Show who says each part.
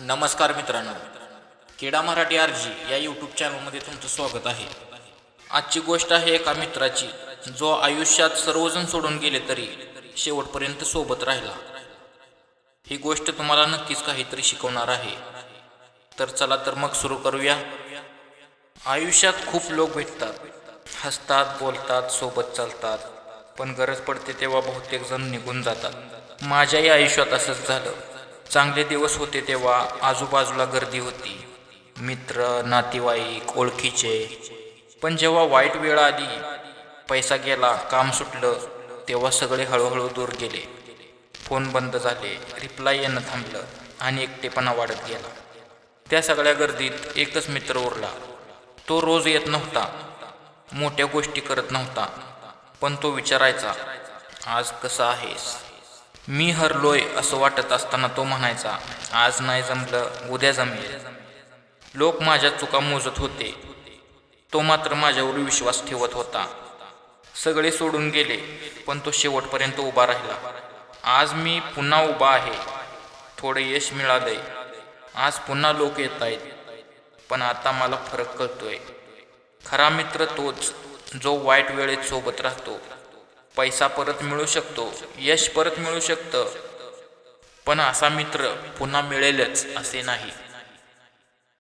Speaker 1: नमस्कार मित्रांनो, क्रीडा मराठी आरजी या यूट्यूब चॅनलमध्ये तुमचं स्वागत आहे. आजची गोष्ट आहे एका मित्राची, जो आयुष्यात सर्वजण सोडून गेले तरी शेवटपर्यंत सोबत राहिला. ही गोष्ट तुम्हाला नक्कीच काहीतरी शिकवणार आहे. तर चला तर मग सुरू करूया. आयुष्यात खूप लोक भेटतात, हसतात, बोलतात, सोबत चालतात, पण गरज पडते तेव्हा बहुतेक जण निघून जातात. माझ्याही आयुष्यात असंच झालं. चांगले दिवस होते तेव्हा आजूबाजूला गर्दी होती, मित्र, नातेवाईक, ओळखीचे. पण जेव्हा वाईट वेळ आली, पैसा गेला, काम सुटलं, तेव्हा सगळे हळूहळू दूर गेले. फोन बंद झाले, रिप्लाय येणं थांबलं आणि एकटेपणा वाढत गेला. त्या सगळ्या गर्दीत एकच मित्र उरला. तो रोज येत नव्हता, मोठ्या गोष्टी करत नव्हता, पण तो विचारायचा, आज कसं आहेस. मी हरलोय असं वाटत असताना तो म्हणायचा, आज नाही जमलं, उद्या जमेल. लोक माझ्या चुका मोजत होते, तो मात्र माझ्यावर विश्वास ठेवत होता. सगळे सोडून गेले, पण तो शेवटपर्यंत उभा राहिला. आज मी पुन्हा उभा आहे, थोडे यश मिळालंय, आज पुन्हा लोक येत आहेत, पण आता मला फरक कळतोय. खरा मित्र तोच जो वाईट वेळेत सोबत राहतो. पैसा परत मिळू शकतो, यश परत मिळू शकतं, पण असा मित्र पुन्हा मिळेलच असे नाही.